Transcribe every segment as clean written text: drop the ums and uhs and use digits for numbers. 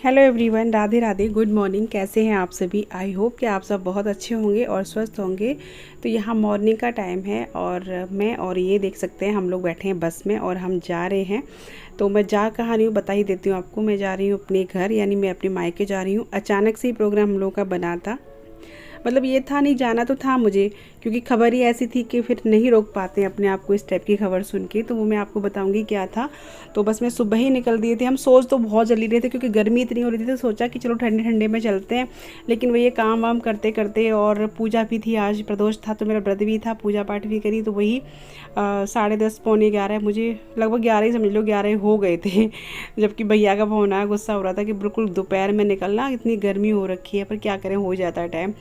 Hello everyone, Radhe Radhe, good morning. कैसे हैं आप सभी? आई होप कि आप सब बहुत अच्छे होंगे और स्वस्थ होंगे। तो यहाँ मॉर्निंग का टाइम है और मैं और ये देख सकते हैं हम लोग बैठे हैं बस में और हम जा रहे हैं। तो मैं जा कहाँ रही हूँ बता ही देती हूँ आपको। मैं जा रही हूँ अपने घर, यानी मैं अपने मायके जा रही हूँ। अचानक से ही प्रोग्राम हम लोगों का बना था, मतलब ये था नहीं, जाना तो था मुझे, क्योंकि खबर ही ऐसी थी कि फिर नहीं रोक पाते अपने आप को इस टाइप की खबर सुन के। तो वो मैं आपको बताऊंगी क्या था। तो बस मैं सुबह ही निकल दिए थे। हम सोच तो बहुत जल्दी रहे थे क्योंकि गर्मी इतनी हो रही थी, तो सोचा कि चलो ठंडे ठंडे में चलते हैं। लेकिन वही काम वाम करते करते, और पूजा भी थी, आज प्रदोष था तो मेरा व्रत भी था, पूजा पाठ भी करी। तो वही 10:30 पौने 11, मुझे लगभग 11 ही समझ लो, 11 हो गए थे। जबकि भैया का फ़ोन आया, गुस्सा हो रहा था कि बिल्कुल दोपहर में निकलना, इतनी गर्मी हो रखी है, पर क्या करें, हो जाता है टाइम।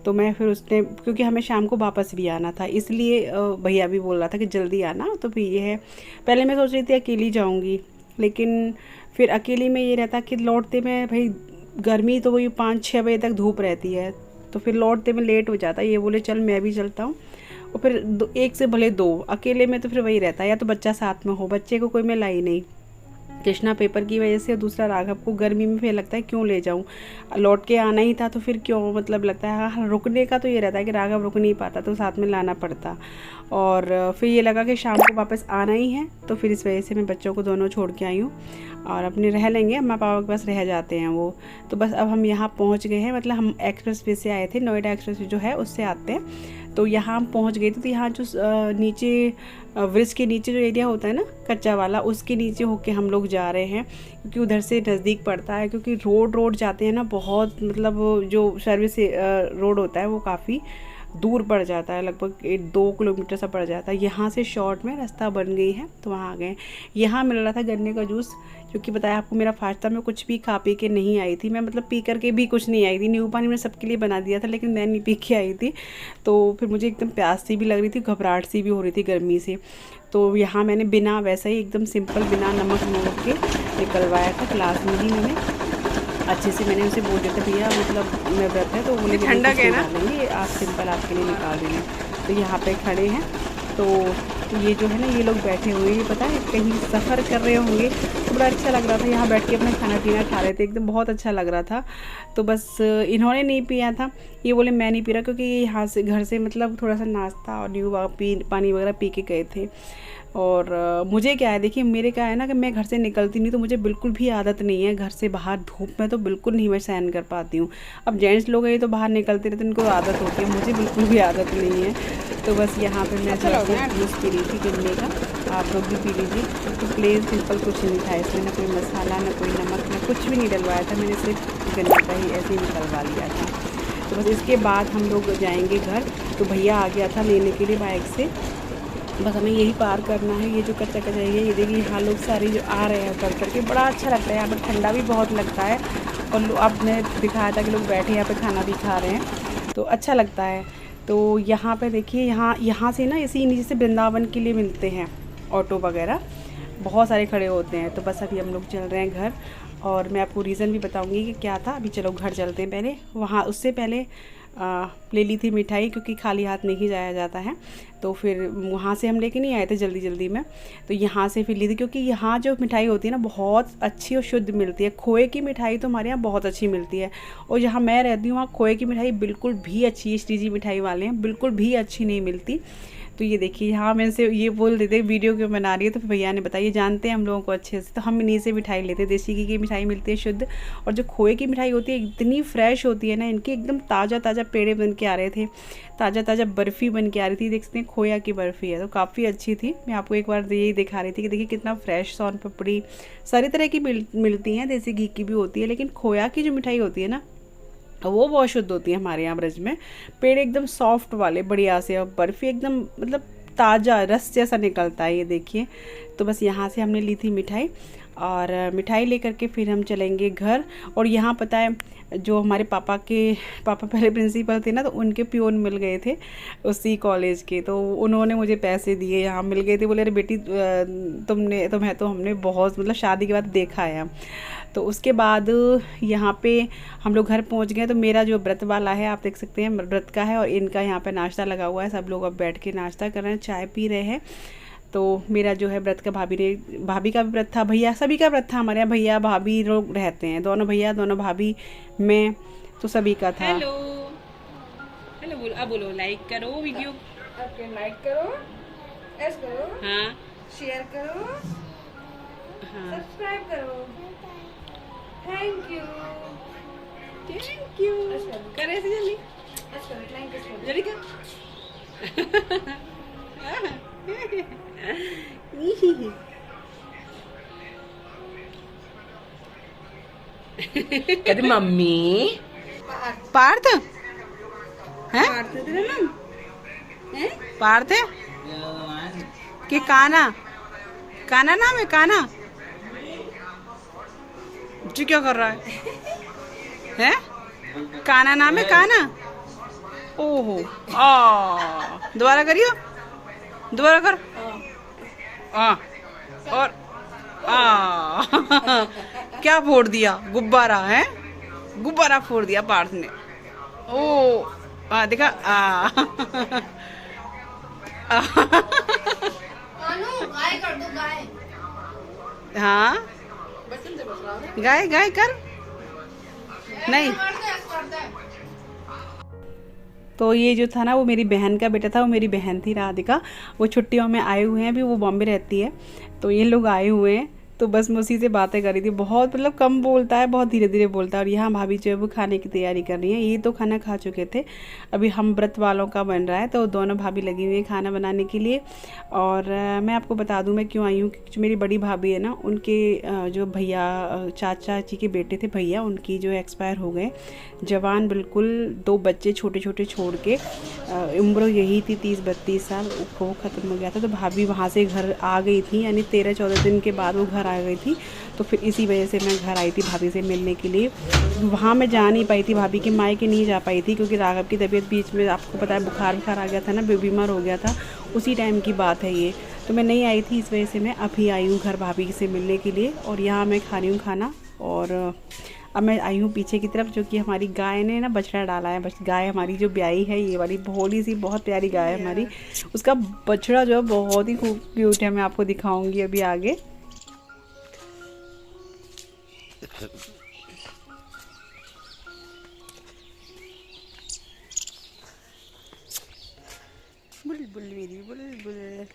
तो मैं फिर उसने, क्योंकि हमें शाम को वापस भी आना था, इसलिए भैया भी बोल रहा था कि जल्दी आना। तो फिर ये है, पहले मैं सोच रही थी अकेली जाऊंगी, लेकिन फिर अकेली में ये रहता कि लौटते में भाई गर्मी तो वही 5-6 बजे तक धूप रहती है, तो फिर लौटते में लेट हो जाता है। ये बोले चल मैं भी चलता हूँ, और फिर एक से भले दो, अकेले में तो फिर वही रहता है, या तो बच्चा साथ में हो, बच्चे को कोई मैं लाई नहीं, कृष्णा पेपर की वजह से, और दूसरा राघव को गर्मी में फिर लगता है क्यों ले जाऊं, लौट के आना ही था तो फिर क्यों, मतलब लगता है। हाँ, रुकने का तो ये रहता है कि राघव रुक नहीं पाता तो साथ में लाना पड़ता। और फिर ये लगा कि शाम को वापस आना ही है, तो फिर इस वजह से मैं बच्चों को दोनों छोड़ के आई हूँ। और अपने रह लेंगे, अम्मा पापा के पास रह जाते हैं वो। तो बस अब हम यहाँ पहुँच गए हैं, मतलब हम एक्सप्रेस वे से आए थे, नोएडा एक्सप्रेस वे जो है उससे आते हैं। तो यहाँ हम पहुँच गए थे। तो यहाँ जो नीचे ब्रिज के नीचे जो एरिया होता है ना कच्चा वाला, उसके नीचे होके हम लोग जा रहे हैं, क्योंकि उधर से नज़दीक पड़ता है। क्योंकि रोड जाते हैं ना बहुत, मतलब जो सर्विस रोड होता है वो काफ़ी दूर पड़ जाता है, लगभग 2 किलोमीटर सा पड़ जाता है। यहाँ से शॉर्ट में रास्ता बन गई है, तो वहाँ आ गए। यहाँ मिल रहा था गन्ने का जूस, क्योंकि बताया आपको मेरा फास्ट था, मैं कुछ भी खा पी के नहीं आई थी। मैं मतलब पी करके भी कुछ नहीं आई थी। नींबू पानी मैंने सबके लिए बना दिया था, लेकिन मैं नहीं पी के आई थी। तो फिर मुझे एकदम प्यास सी भी लग रही थी, घबराहट सी भी हो रही थी गर्मी से। तो यहाँ मैंने बिना, वैसा ही एकदम सिंपल, बिना नमक नमक के निकलवाया था। क्लास में ही मैंने अच्छे से मैंने उनसे बोल दिया था, भैया मतलब मैं व्रत है, तो बोले ठंडा कहना लेंगे, आप सिंपल आपके लिए निकाल देंगे। तो यहाँ पे खड़े हैं। तो ये जो है ना, ये लोग बैठे हुए हैं, पता है कहीं सफ़र कर रहे होंगे। तो बड़ा अच्छा लग रहा था, यहाँ बैठ के अपना खाना पीना खा रहे थे, एकदम बहुत अच्छा लग रहा था। तो बस इन्होंने नहीं पिया था, ये बोले मैं नहीं पी रहा, क्योंकि यहाँ से घर से मतलब थोड़ा सा नाश्ता और नींबू पानी वगैरह पी के गए थे। और मुझे क्या है, देखिए मेरे क्या है ना कि मैं घर से निकलती नहीं, तो मुझे बिल्कुल भी आदत नहीं है घर से बाहर धूप में, तो बिल्कुल नहीं मैं सहन कर पाती हूँ। अब जेंट्स लोग हैं तो बाहर निकलते रहते, उनको आदत होती है, मुझे बिल्कुल भी आदत नहीं है। तो बस यहाँ पे मैं थोड़ा सा जूस पी रही थी गन्ने का, आप लोग भी पी लीजिए। तो प्लेन सिंपल कुछ नहीं था इसमें, ना कोई मसाला, ना कोई नमक, ना कुछ भी नहीं डलवाया था, मैंने सिर्फ गन्ने का ही ऐसे ही निकलवा लिया था। तो बस इसके बाद हम लोग जाएंगे घर। तो भैया आ गया था लेने के लिए बाइक से, बस हमें यही पार करना है। ये जो कच्चा कच्चा है, ये देखिए यहाँ लोग सारे जो आ रहे हैं उतर करके, बड़ा अच्छा लगता है। यहाँ पर ठंडा भी बहुत लगता है, और अब मैं दिखाया था कि लोग बैठे यहाँ पे खाना भी खा रहे हैं, तो अच्छा लगता है। तो यहाँ पे देखिए, यहाँ से ना इसी नीचे से वृंदावन के लिए मिलते हैं ऑटो वगैरह, बहुत सारे खड़े होते हैं। तो बस अभी हम लोग चल रहे हैं घर, और मैं आपको रीज़न भी बताऊंगी कि क्या था। अभी चलो घर चलते हैं। पहले वहाँ, उससे पहले ले ली थी मिठाई, क्योंकि खाली हाथ नहीं जाया जाता है। तो फिर वहाँ से हम लेके नहीं आए थे जल्दी जल्दी में, तो यहाँ से फिर ली थी, क्योंकि यहाँ जो मिठाई होती है ना बहुत अच्छी और शुद्ध मिलती है। खोए की मिठाई तो हमारे यहाँ बहुत अच्छी मिलती है, और जहाँ मैं रहती हूँ वहाँ खोए की मिठाई बिल्कुल भी अच्छी, श्रीजी मिठाई वाले हैं, बिल्कुल भी अच्छी नहीं मिलती। तो ये देखिए, यहाँ मैं से ये बोल रहे थे वीडियो क्यों बना रही है, तो फिर भैया ने बताया, जानते हैं हम लोगों को अच्छे से, तो हम इन्हीं से मिठाई लेते हैं। देसी घी की मिठाई मिलती है शुद्ध, और जो खोए की मिठाई होती है इतनी फ्रेश होती है ना, इनकी एकदम ताज़ा ताज़ा पेड़े बन के आ रहे थे, ताज़ा ताज़ा बर्फ़ी बन के आ रही थी। देख सकते हैं खोया की बर्फ़ी है, तो काफ़ी अच्छी थी। मैं आपको एक बार यही दिखा रही थी कि देखिए कितना फ्रेश, सोन पापड़ी सारी तरह की मिलती हैं, देसी घी की भी होती है, लेकिन खोया की जो मिठाई होती है ना वो बहुत शुद्ध होती है हमारे यहाँ ब्रज में। पेड़ एकदम सॉफ्ट वाले बढ़िया से, और बर्फ़ी एकदम मतलब ताज़ा रस जैसा निकलता है, ये देखिए। तो बस यहाँ से हमने ली थी मिठाई, और मिठाई लेकर के फिर हम चलेंगे घर। और यहाँ पता है, जो हमारे पापा पहले प्रिंसिपल थे ना, तो उनके पियोन मिल गए थे उसी कॉलेज के, तो उन्होंने मुझे पैसे दिए, यहाँ मिल गए थे। बोले अरे बेटी तुम्हें तो हमने बहुत, मतलब शादी के बाद देखा है। तो उसके बाद यहाँ पे हम लोग घर पहुँच गए। तो मेरा जो व्रत वाला है, आप देख सकते हैं व्रत का है, और इनका यहाँ पे नाश्ता लगा हुआ है, सब लोग अब बैठ के नाश्ता कर रहे हैं, चाय पी रहे हैं। तो मेरा जो है व्रत का भाभी का भी व्रत था, भैया सभी का व्रत था, हमारे यहाँ भैया भाभी लोग रहते हैं, दोनों भैया दोनों भाभी, मैं, तो सभी का था। हेलो हेलो बोलो, अब बोलो लाइक करो वीडियो, ओके लाइक करो, एस करो, हाँ शेयर करो, हाँ सब्सक्राइब करो, थैंक यू कर ऐसे जल्दी एस करो, थैंक यू जल्दी कर कहते मम्मी पार्थ हैं पार्थ है कि काना, काना नाम है, काना जी क्या कर रहा है काना नाम है, काना। ओहो दोबारा करियो, दोबारा कर और क्या फोड़ दिया, गुब्बारा है, गुब्बारा फोड़ दिया पार्थ ने। ओ देखा गाय कर दो, गाय हाँ गाय गाय कर नहीं। तो ये जो था ना वो मेरी बहन का बेटा था, वो मेरी बहन थी राधिका, वो छुट्टियों में आए हुए हैं, अभी वो बॉम्बे रहती है, तो ये लोग आए हुए हैं, तो बस मैं उसी से बातें कर रही थी। बहुत मतलब कम बोलता है, बहुत धीरे धीरे बोलता है। और यहाँ भाभी जो है वो खाने की तैयारी कर रही है, ये तो खाना खा चुके थे, अभी हम व्रत वालों का बन रहा है, तो दोनों भाभी लगी हुई है खाना बनाने के लिए। और मैं आपको बता दूँ मैं क्यों आई हूँ, जो मेरी बड़ी भाभी है ना, उनके जो भैया चाचा जी के बेटे थे भैया, उनकी जो एक्सपायर हो गए, जवान बिल्कुल, 2 बच्चे छोटे छोटे छोड़ के, उम्र यही थी 30-32 साल, वो ख़त्म हो गया था। तो भाभी वहाँ से घर आ गई थी, यानी 13-14 दिन के बाद वो घर आ गई थी, तो फिर इसी वजह से मैं घर आई थी भाभी से मिलने के लिए। वहाँ मैं जा नहीं पाई थी, भाभी के मायके नहीं जा पाई थी, क्योंकि राघव की तबीयत बीच में आपको पता है बुखार आ गया था ना, बीमार हो गया था, उसी टाइम की बात है ये, तो मैं नहीं आई थी, इस वजह से मैं अभी आई हूँ घर भाभी से मिलने के लिए। और यहाँ मैं खा रही हूँ खाना, और अब मैं आई हूँ पीछे की तरफ, जो कि हमारी गाय ने ना बछड़ा डाला है। गाय हमारी जो ब्याई है, ये वाली भोली सी बहुत प्यारी गाय है हमारी, उसका बछड़ा जो है बहुत ही खूब क्यूट है, मैं आपको दिखाऊंगी अभी आगे। बुलबुल मेरी बुलबुल,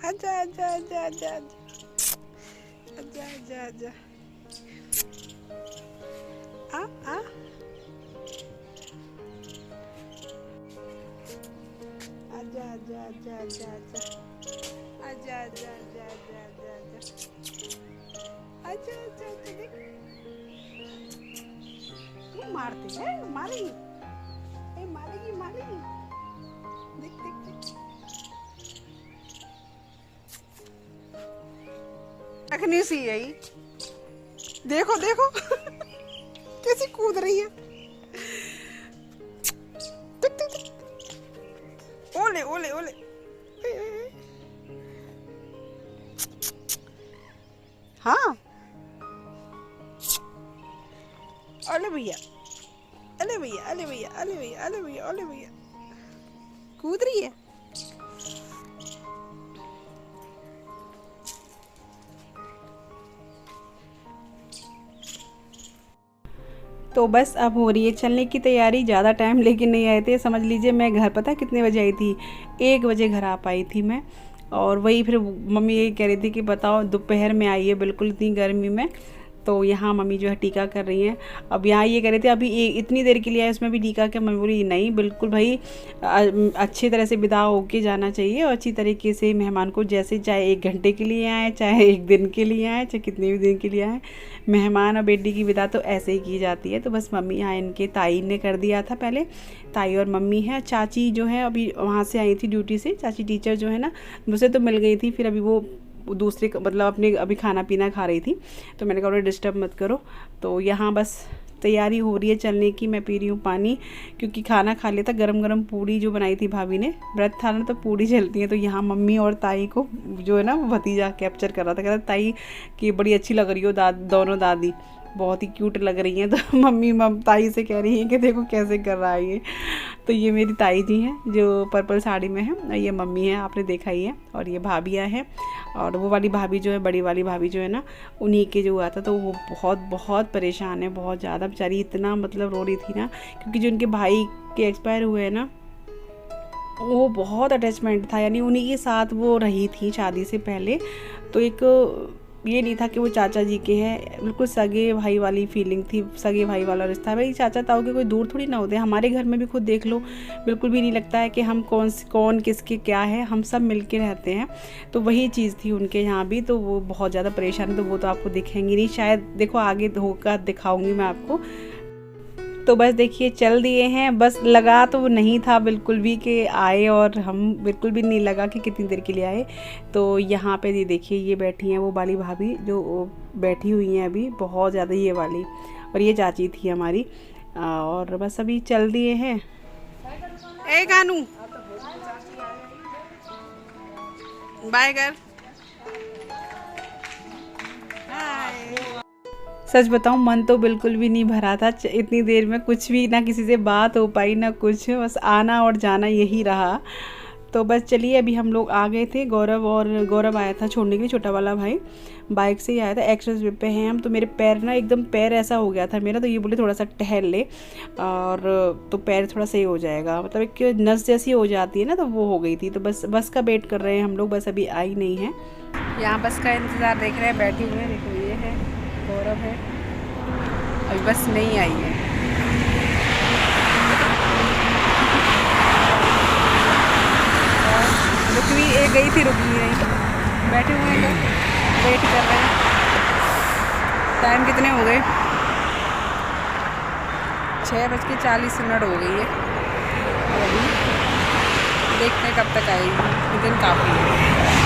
आजा आजा आजा आजा आजा आजा आजा आ आ आजा आजा आजा आजा आजा आजा आजा आजा आजा आजा आजा आजा आजा देख क्यों मारते हैं, मारेगी, मारेगी मारेगी, देख देख देख रखनी सी है, देखो देखो कैसी कूद रही है, ओले ओले ओले, हाँ ओले भैया, अले भैया अले भैया अले भैया अले भैया अले भैया, कूद रही है। तो बस अब हो रही है चलने की तैयारी, ज़्यादा टाइम लेके नहीं आए थे, समझ लीजिए मैं घर पता कितने बजे आई थी, 1 बजे घर आ पाई थी मैं। और वही फिर मम्मी यही कह रही थी कि बताओ दोपहर में आई है बिल्कुल इतनी गर्मी में, तो यहाँ मम्मी जो है टीका कर रही हैं। अब यहाँ ये कह रहे थे अभी इतनी देर के लिए आए, उसमें भी टीका क्या, मम्मी बोली नहीं बिल्कुल भाई अच्छी तरह से विदा होके जाना चाहिए, और अच्छी तरीके से मेहमान को, जैसे चाहे 1 घंटे के लिए आए, चाहे 1 दिन के लिए आए, चाहे कितने भी दिन के लिए आए, मेहमान और बेटी की विदा तो ऐसे ही की जाती है। तो बस मम्मी यहाँ इनके ताई ने कर दिया था पहले, ताई और मम्मी है, चाची जो है अभी वहाँ से आई थी ड्यूटी से, चाची टीचर जो है ना, मुझसे तो मिल गई थी, फिर अभी वो दूसरे मतलब अपने अभी खाना पीना खा रही थी, तो मैंने कहा उन्हें डिस्टर्ब मत करो। तो यहाँ बस तैयारी हो रही है चलने की, मैं पी रही हूँ पानी, क्योंकि खाना खा लिया था, गरम गरम पूड़ी जो बनाई थी भाभी ने, व्रत था ना तो पूड़ी चलती है। तो यहाँ मम्मी और ताई को जो है ना वो भतीजा कैप्चर कर रहा था, कह रहा ताई कि बड़ी अच्छी लग रही हो दोनों दादी, बहुत ही क्यूट लग रही हैं। तो मम्मी ताई से कह रही हैं कि देखो कैसे कर रहा है ये। तो ये मेरी ताई जी हैं जो पर्पल साड़ी में है, ये मम्मी है, आपने देखा ही है, और ये भाभियाँ हैं। और वो वाली भाभी जो है, बड़ी वाली भाभी जो है ना, उन्हीं के जो हुआ था, तो वो बहुत बहुत परेशान है, बहुत ज़्यादा बेचारी, इतना मतलब रो रही थी ना, क्योंकि जो उनके भाई के एक्सपायर हुए हैं ना, वो बहुत अटैचमेंट था, यानी उन्हीं के साथ वो रही थी शादी से पहले। तो एक ये नहीं था कि वो चाचा जी के हैं, बिल्कुल सगे भाई वाली फीलिंग थी, सगे भाई वाला रिश्ता। भाई चाचा ताऊ के कोई दूर थोड़ी ना होते हैं, हमारे घर में भी खुद देख लो, बिल्कुल भी नहीं लगता है कि हम कौन किसके क्या है, हम सब मिल के रहते हैं। तो वही चीज़ थी उनके यहाँ भी। तो वो बहुत ज़्यादा परेशान है, तो वो तो आपको दिखेंगी नहीं शायद, देखो आगे होकर दिखाऊंगी मैं आपको। तो बस देखिए चल दिए हैं, बस लगा तो नहीं था बिल्कुल भी कि आए, और हम बिल्कुल भी नहीं लगा कि कितनी देर के लिए आए। तो यहाँ पे ये देखिए, ये बैठी हैं वो वाली भाभी जो बैठी हुई हैं अभी, बहुत ज़्यादा ये वाली, और ये चाची थी हमारी। और बस अभी चल दिए हैं। ए गानू बाय कर। सच बताऊं, मन तो बिल्कुल भी नहीं भरा था इतनी देर में, कुछ भी ना, किसी से बात हो पाई ना कुछ, बस आना और जाना यही रहा। तो बस चलिए, अभी हम लोग आ गए थे। गौरव आया था छोड़ने के लिए, छोटा वाला भाई बाइक से ही आया था। एक्सप्रेस वे पे हैं हम, तो मेरे पैर ना एकदम पैर ऐसा हो गया था मेरा, तो ये बोले थोड़ा सा टहल ले, और तो पैर थोड़ा सही हो जाएगा, मतलब एक नस जैसी हो जाती है ना, तो वो हो गई थी। तो बस का वेट कर रहे हैं हम लोग, बस अभी आई नहीं है। यहाँ बस का इंतज़ार देख रहे हैं, बैठे हुए हैं। देखो ये है गौरव है, अभी बस नहीं आई है। रुकी एक गई थी, रुकी नहीं, बैठे हुए हैं लोग, वेट कर रहे हैं। टाइम कितने हो गए? 6:40 हो गई है। और अभी देखते हैं कब तक आएगी, दिन काफ़ी है।